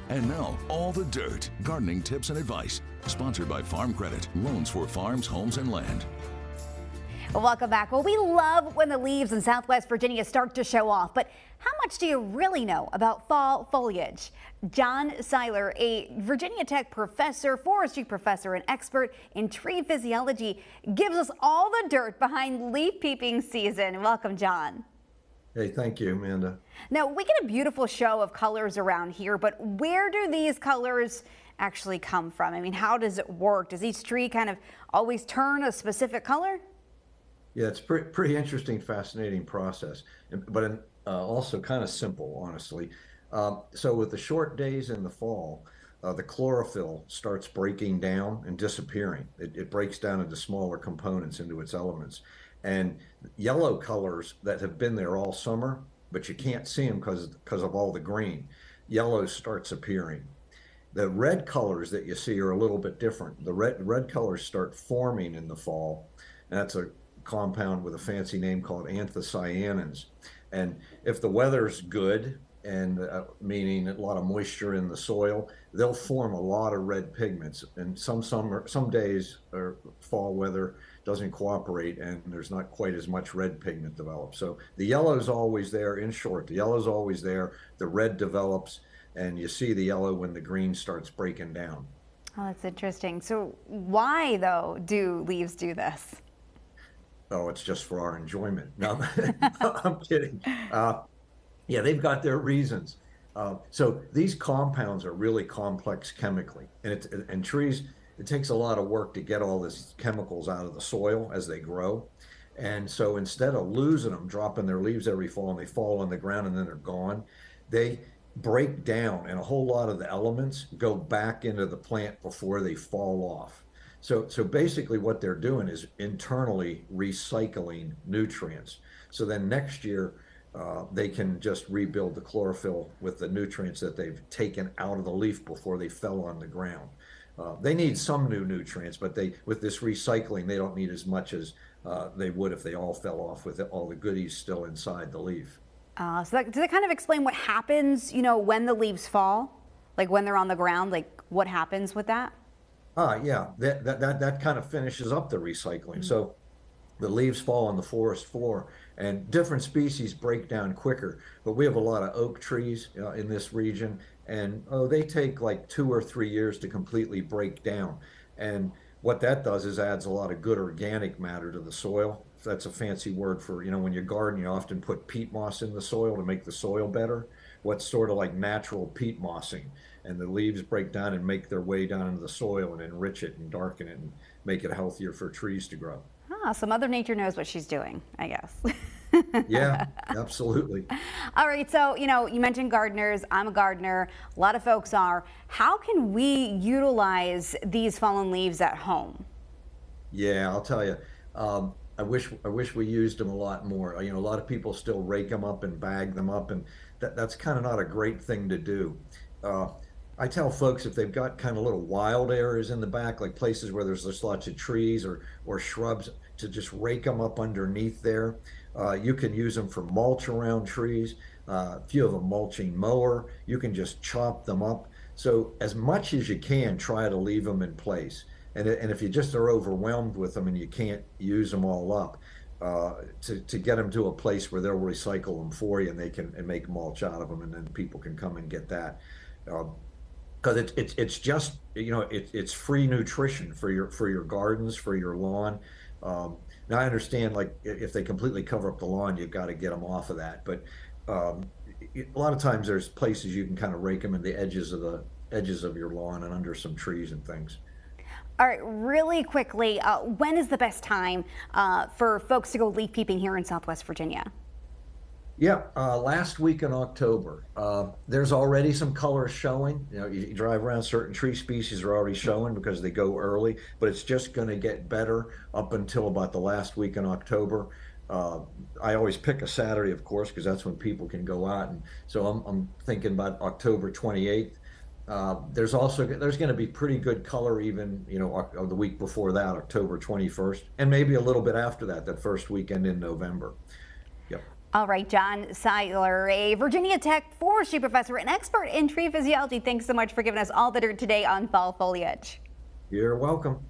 And now, All the Dirt, gardening tips and advice. Sponsored by Farm Credit, loans for farms, homes, and land. Welcome back. Well, we love when the leaves in Southwest Virginia start to show off, but how much do you really know about fall foliage? John Seiler, a Virginia Tech professor, forestry professor, and expert in tree physiology, gives us all the dirt behind leaf peeping season. Welcome, John. Hey, thank you, Amanda. Now, we get a beautiful show of colors around here, but where do these colors actually come from? I mean, how does it work? Does each tree kind of always turn a specific color? Yeah, it's pretty interesting, fascinating process, but also kind of simple, honestly. So with the short days in the fall, the chlorophyll starts breaking down and disappearing. It breaks down into smaller components, into its elements. And yellow colors that have been there all summer, but you can't see them because of all the green, yellow starts appearing. The red colors that you see are a little bit different. The red colors start forming in the fall. And that's a compound with a fancy name called anthocyanins. And if the weather's good, and meaning a lot of moisture in the soil, they'll form a lot of red pigments. And some days or fall weather doesn't cooperate and there's not quite as much red pigment developed. So the yellow's always there. In short, the yellow's always there. The red develops, and you see the yellow when the green starts breaking down. Oh, that's interesting. So why, though, do leaves do this? Oh, it's just for our enjoyment. No, I'm kidding. Yeah, they've got their reasons. So these compounds are really complex chemically, and trees, it takes a lot of work to get all these chemicals out of the soil as they grow. And so instead of losing them, dropping their leaves every fall, and they fall on the ground and then they're gone, they break down, and a whole lot of the elements go back into the plant before they fall off. So basically what they're doing is internally recycling nutrients. So then next year, they can just rebuild the chlorophyll with the nutrients that they've taken out of the leaf before they fell on the ground. They need some new nutrients, but with this recycling, they don't need as much as they would if they all fell off with all the goodies still inside the leaf. Does that kind of explain what happens, when the leaves fall? Like when they're on the ground, like what happens with that? Yeah, that kind of finishes up the recycling. So the leaves fall on the forest floor, and different species break down quicker. But we have a lot of oak trees in this region, and they take like 2 or 3 years to completely break down. And what that does is adds a lot of good organic matter to the soil. That's a fancy word for, when you garden, you often put peat moss in the soil to make the soil better. What's sort of like natural peat mossing. And the leaves break down and make their way down into the soil and enrich it and darken it and make it healthier for trees to grow. So Mother Nature knows what she's doing, I guess. Yeah, absolutely. All right, so, you mentioned gardeners. I'm a gardener. A lot of folks are. How can we utilize these fallen leaves at home? Yeah, I'll tell you. I wish we used them a lot more. A lot of people still rake them up and bag them up, and that's kind of not a great thing to do. I tell folks if they've got kind of little wild areas in the back, like places where there's just lots of trees or shrubs, to just rake them up underneath there. You can use them for mulch around trees. If you have a mulching mower, you can just chop them up. So as much as you can, try to leave them in place. And if you just are overwhelmed with them and you can't use them all up, to get them to a place where they'll recycle them for you and they can make mulch out of them, and then people can come and get that. Because it's just it's free nutrition for your gardens, for your lawn. Now I understand, like, if they completely cover up the lawn, you've got to get them off of that. But a lot of times there's places you can kind of rake them in the edges of your lawn and under some trees and things. All right, really quickly, when is the best time for folks to go leaf peeping here in Southwest Virginia? Yeah, last week in October, there's already some colors showing. You drive around, certain tree species are already showing because they go early, but it's just going to get better up until about the last week in October. I always pick a Saturday, of course, because that's when people can go out, and so I'm thinking about October 28th. There's going to be pretty good color even the week before that, October 21st, and maybe a little bit after that, that first weekend in November. Yep. All right, John Seiler, a Virginia Tech Forestry Professor and expert in tree physiology. Thanks so much for giving us all the dirt today on fall foliage. You're welcome.